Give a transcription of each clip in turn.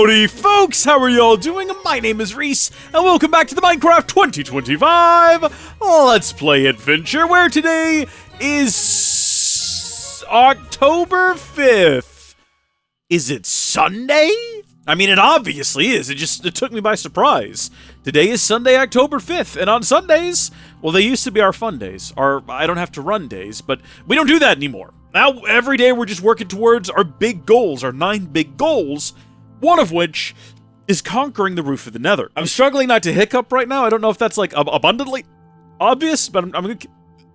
Howdy folks, how are y'all doing? My name is Reese, and welcome back to the Minecraft 2025 Let's Play Adventure, where today is October 5th. Is it Sunday? I mean, it obviously is. It took me by surprise. Today is Sunday, October 5th, and on Sundays, well, they used to be our fun days, our I don't have to run days, but we don't do that anymore. Now, every day we're just working towards our big goals, our 9 big goals, one of which is conquering the roof of the Nether. I'm struggling not to hiccup right now. I don't know if that's, like, abundantly obvious, but I'm going to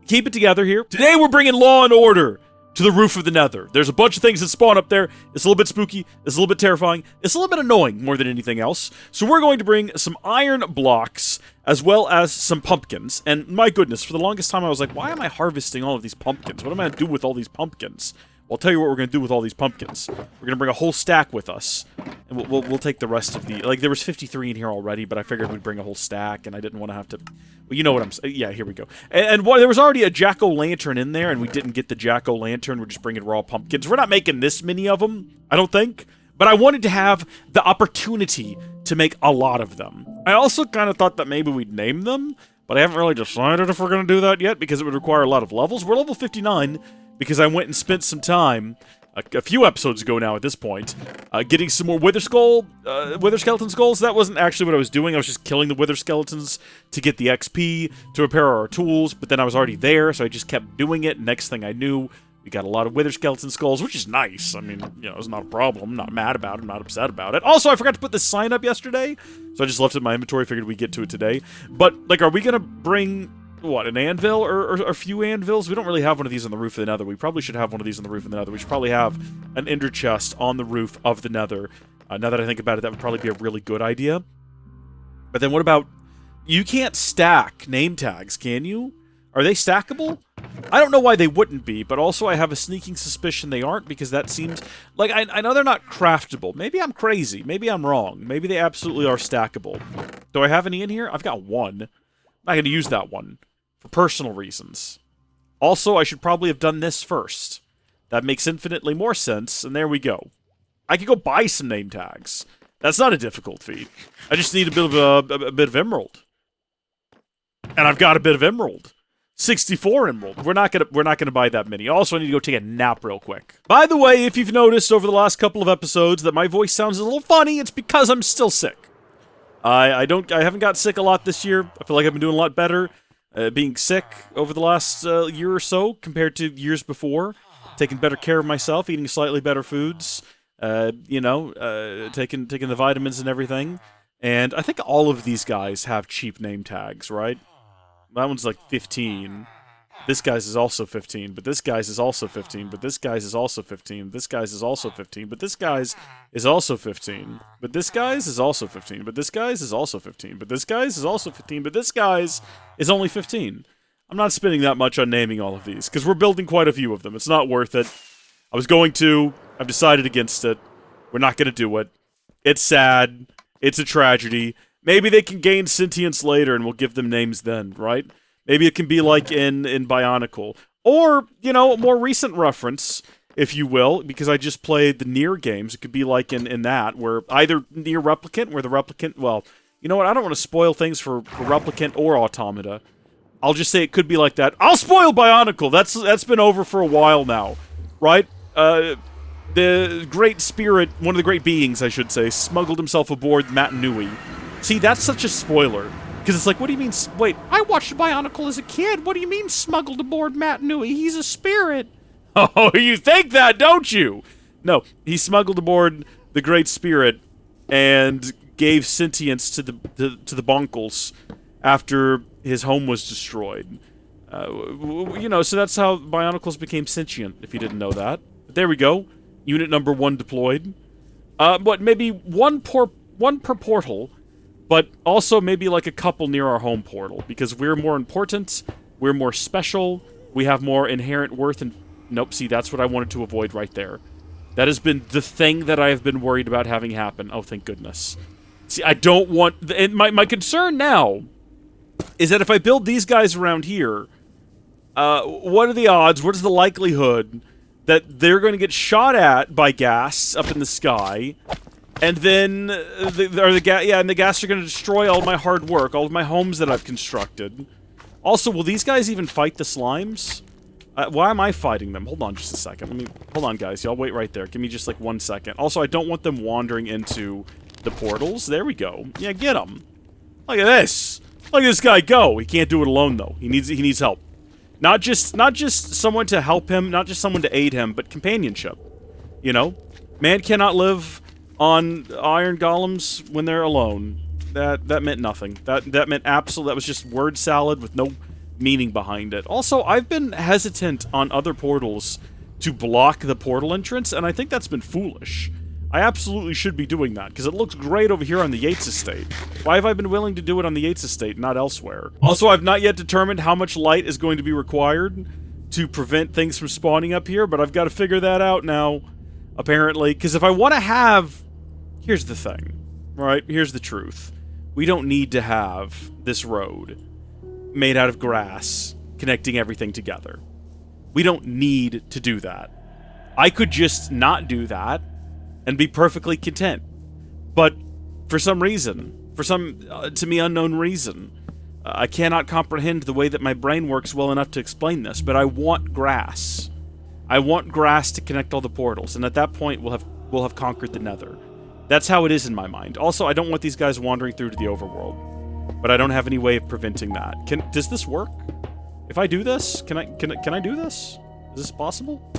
keep it together here. Today we're bringing law and order to the roof of the Nether. There's a bunch of things that spawn up there. It's a little bit spooky. It's a little bit terrifying. It's a little bit annoying more than anything else. So we're going to bring some iron blocks as well as some pumpkins. And my goodness, for the longest time I was like, why am I harvesting all of these pumpkins? What am I going to do with all these pumpkins? Well, I'll tell you what we're going to do with all these pumpkins. We're going to bring a whole stack with us. And we'll take the rest of the... Like, there was 53 in here already, but I figured we'd bring a whole stack, and I didn't want to have to... Well, you know what I'm saying. Yeah, here we go. And there was already a jack-o'-lantern in there, and we didn't get the jack-o'-lantern. We're just bringing raw pumpkins. We're not making this many of them, I don't think. But I wanted to have the opportunity to make a lot of them. I also kind of thought that maybe we'd name them, but I haven't really decided if we're going to do that yet, because it would require a lot of levels. We're level 59, because I went and spent some time... a few episodes ago now at this point, getting some more wither skeleton skulls. That wasn't actually what I was doing. I was just killing the wither skeletons to get the XP, to repair our tools, but then I was already there, so I just kept doing it. Next thing I knew, we got a lot of wither skeleton skulls, which is nice. I mean, you know, it's not a problem. I'm not mad about it. I'm not upset about it. Also, I forgot to put this sign up yesterday, so I just left it in my inventory. Figured we'd get to it today. But, like, are we gonna bring... what, an anvil or a few anvils? We don't really have one of these on the roof of the Nether. We probably should have one of these on the roof of the Nether. We should probably have an ender chest on the roof of the Nether. Now that I think about it, that would probably be a really good idea. But then what about... You can't stack name tags, can you? Are they stackable? I don't know why they wouldn't be, but also I have a sneaking suspicion they aren't, because that seems... Like, I know they're not craftable. Maybe I'm crazy. Maybe I'm wrong. Maybe they absolutely are stackable. Do I have any in here? I've got one. I'm not going to use that one. For personal reasons. Also, I should probably have done this first. That makes infinitely more sense, and there we go. I could go buy some name tags. That's not a difficult feat. I just need a bit of emerald. And I've got a bit of emerald. 64 emerald. We're not gonna buy that many. Also, I need to go take a nap real quick. By the way, if you've noticed over the last couple of episodes that my voice sounds a little funny, it's because I'm still sick. I haven't got sick a lot this year. I feel like I've been doing a lot better. Being sick over the last year or so compared to years before, taking better care of myself, eating slightly better foods, you know, taking the vitamins and everything. And I think all of these guys have cheap name tags, right? That one's like 15. This guy's is also 15, but this guy's is also 15, but this guy's is also 15, this guy's is also 15, but this guy's is also 15, but this guy's is also 15, but this guy's is also 15, but this guy's is also 15, but this guy's is only 15. I'm not spending that much on naming all of these, because we're building quite a few of them. It's not worth it. I was going to. I've decided against it. We're not going to do it. It's sad. It's a tragedy. Maybe they can gain sentience later, and we'll give them names then, right? Maybe it can be like in Bionicle. Or, you know, a more recent reference, if you will, because I just played the Nier games. It could be like in that, where either Nier Replicant, where the Replicant... Well, you know what? I don't want to spoil things for Replicant or Automata. I'll just say it could be like that. I'll spoil Bionicle! That's been over for a while now, right? The great spirit, one of the great beings, I should say, smuggled himself aboard Matt Nui. See, that's such a spoiler. Because it's like, what do you mean... Wait, I watched Bionicle as a kid. What do you mean smuggled aboard Matt Nui? He's a spirit. Oh, you think that, don't you? No, he smuggled aboard the Great Spirit and gave sentience to the Bonkles after his home was destroyed. You know, so that's how Bionicles became sentient, if you didn't know that. But there we go. Unit number 1 deployed. But maybe one per portal... But also maybe like a couple near our home portal, because we're more important, we're more special, we have more inherent worth, and... Nope, see, that's what I wanted to avoid right there. That has been the thing that I have been worried about having happen. Oh, thank goodness. See, I don't want... And my concern now is that if I build these guys around here, what are the odds, what is the likelihood that they're going to get shot at by ghasts up in the sky... And then, the gas are going to destroy all my hard work, all of my homes that I've constructed. Also, will these guys even fight the slimes? Why am I fighting them? Hold on just a second. Hold on, guys. Y'all wait right there. Give me just, like, 1 second. Also, I don't want them wandering into the portals. There we go. Yeah, get them. Look at this. Look at this guy go. He can't do it alone, though. He needs help. Not just someone to help him, not just someone to aid him, but companionship. You know? Man cannot live on iron golems when they're alone. That meant nothing. That meant that was just word salad with no meaning behind it. Also, I've been hesitant on other portals to block the portal entrance, and I think that's been foolish. I absolutely should be doing that, because it looks great over here on the Yates estate. Why have I been willing to do it on the Yates estate, not elsewhere? Also, I've not yet determined how much light is going to be required to prevent things from spawning up here, but I've got to figure that out now, apparently. Because if I want to have... Here's the thing, right? Here's the truth. We don't need to have this road made out of grass connecting everything together. We don't need to do that. I could just not do that and be perfectly content. But for some reason, for some to me unknown reason, I cannot comprehend the way that my brain works well enough to explain this, but I want grass. I want grass to connect all the portals, and at that point we'll have conquered the Nether. That's how it is in my mind. Also, I don't want these guys wandering through to the overworld, but I don't have any way of preventing that. Does this work? If I do this, can I do this? Is this possible?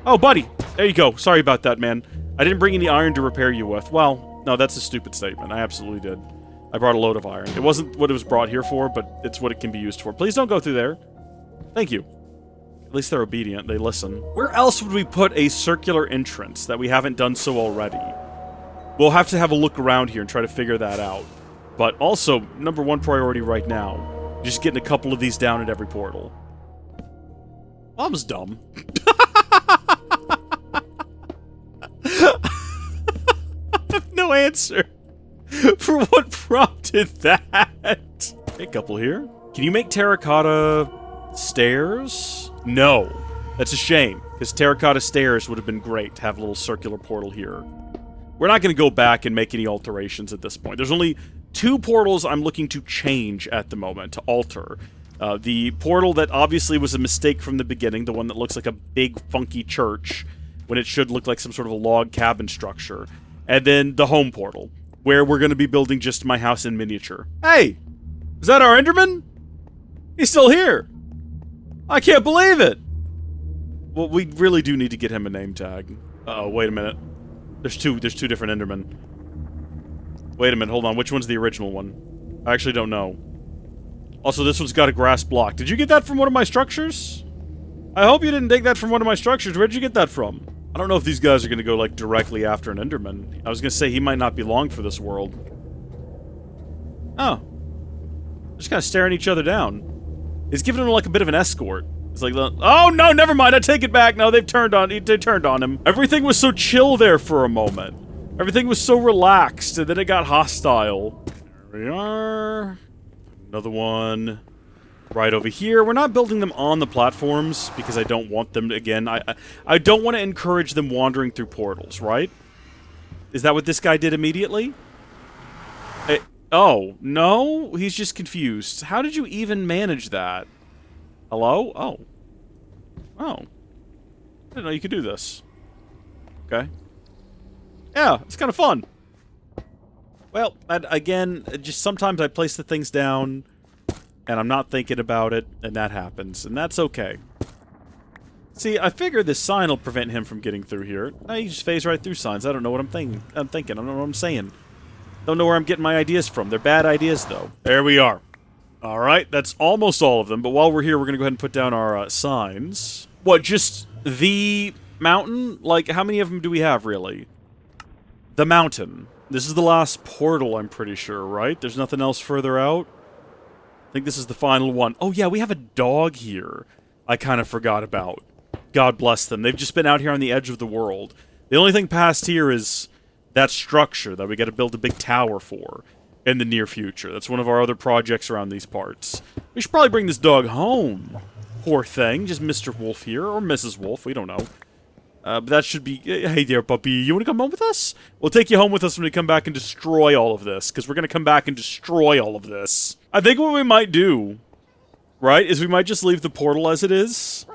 Oh, buddy! There you go. Sorry about that, man. I didn't bring any iron to repair you with. Well, no, that's a stupid statement. I absolutely did. I brought a load of iron. It wasn't what it was brought here for, but it's what it can be used for. Please don't go through there. Thank you. At least they're obedient. They listen. Where else would we put a circular entrance that we haven't done so already? We'll have to have a look around here and try to figure that out. But also, number one priority right now, just getting a couple of these down at every portal. Well, I was dumb. I have no answer for what prompted that. A couple here. Can you make terracotta stairs? No. That's a shame, because terracotta stairs would have been great to have a little circular portal here. We're not going to go back and make any alterations at this point. There's only 2 portals I'm looking to change at the moment, to alter. The portal that obviously was a mistake from the beginning, the one that looks like a big, funky church, when it should look like some sort of a log cabin structure. And then the home portal, where we're going to be building just my house in miniature. Hey! Is that our Enderman? He's still here! I can't believe it! Well, we really do need to get him a name tag. Uh-oh, wait a minute. There's two different Endermen. Wait a minute, hold on. Which one's the original one? I actually don't know. Also, this one's got a grass block. Did you get that from one of my structures? I hope you didn't take that from one of my structures. Where'd you get that from? I don't know if these guys are gonna go, like, directly after an Enderman. I was gonna say he might not be long for this world. Oh. They're just kind of staring each other down. He's giving him, like, a bit of an escort. It's like, oh no, never mind, I take it back. No, they turned on him. Everything was so chill there for a moment. Everything was so relaxed, and then it got hostile. There we are. Another one. Right over here. We're not building them on the platforms, because I don't want them to, again, I don't want to encourage them wandering through portals, right? Is that what this guy did immediately? Oh, no? He's just confused. How did you even manage that? Hello? Oh. Oh. I didn't know you could do this. Okay. Yeah, it's kind of fun. Well, again, just sometimes I place the things down, and I'm not thinking about it, and that happens, and that's okay. See, I figure this sign will prevent him from getting through here. No, you just phase right through signs. I don't know what I'm thinking. I don't know what I'm saying. Don't know where I'm getting my ideas from. They're bad ideas, though. There we are. Alright, that's almost all of them, but while we're here, we're gonna go ahead and put down our signs. What, just the mountain? Like, how many of them do we have, really? The mountain. This is the last portal, I'm pretty sure, right? There's nothing else further out? I think this is the final one. Oh yeah, we have a dog here. I kind of forgot about. God bless them. They've just been out here on the edge of the world. The only thing past here is that structure that we gotta build a big tower for in the near future. That's one of our other projects around these parts. We should probably bring this dog home. Poor thing. Just Mr. Wolf here, or Mrs. Wolf, we don't know. But that should be... Hey there, puppy. You want to come home with us? We'll take you home with us when we come back and destroy all of this, because we're going to come back and destroy all of this. I think what we might do, right, is we might just leave the portal as it is,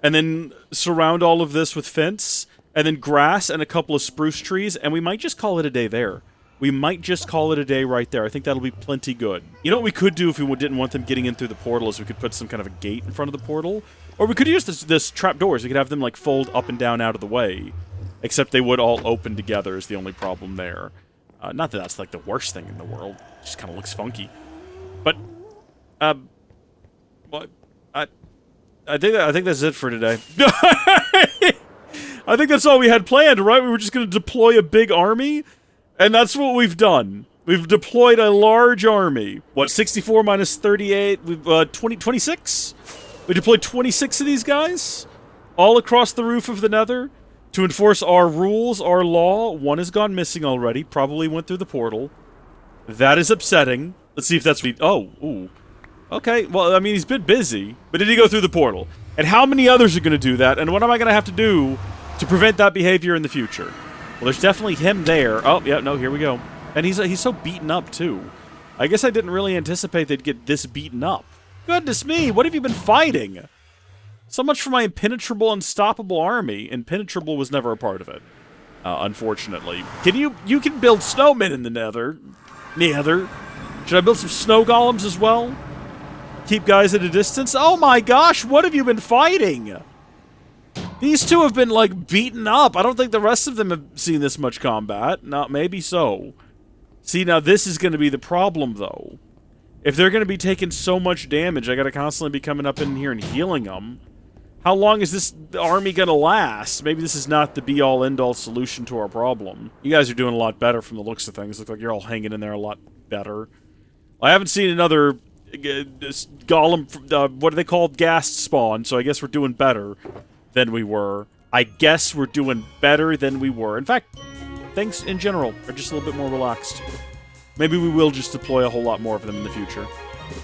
and then surround all of this with fence, and then grass and a couple of spruce trees, and we might just call it a day there. We might just call it a day right there. I think that'll be plenty good. You know what we could do if we didn't want them getting in through the portal is we could put some kind of a gate in front of the portal. Or we could use this trap doors. We could have them, like, fold up and down out of the way. Except they would all open together is the only problem there. Not that that's, like, the worst thing in the world. It just kind of looks funky. But, well, I think that's it for today. I think that's all we had planned, right? We were just going to deploy a big army, and that's what we've done. We've deployed a large army. What, 64 minus 38? We've, 26? We deployed 26 of these guys, all across the roof of the Nether, to enforce our rules, our law. One has gone missing already, probably went through the portal. That is upsetting. Let's see if that's... Oh, ooh. Okay, well, I mean, he's been busy, but did he go through the portal? And how many others are going to do that, and what am I going to have to do to prevent that behavior in the future? Well, there's definitely him there. Oh, yeah, no, here we go. And he's so beaten up, too. I guess I didn't really anticipate they'd get this beaten up. Goodness me, what have you been fighting? So much for my impenetrable, unstoppable army. Impenetrable was never a part of it, unfortunately. You can build snowmen in the Nether. Should I build some snow golems as well? Keep guys at a distance? Oh my gosh, what have you been fighting? These two have been, like, beaten up. I don't think the rest of them have seen this much combat. Maybe so. See, now this is going to be the problem, though. If they're going to be taking so much damage, I got to constantly be coming up in here and healing them. How long is this army going to last? Maybe this is not the be-all, end-all solution to our problem. You guys are doing a lot better from the looks of things. Look like you're all hanging in there a lot better. I haven't seen another golem, what are they called? Ghast spawn, so I guess we're doing better than we were. I guess we're doing better than we were. In fact, things in general are just a little bit more relaxed. Maybe we will just deploy a whole lot more of them in the future.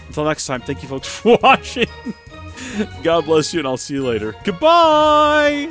Until next time, thank you folks for watching. God bless you, and I'll see you later. Goodbye!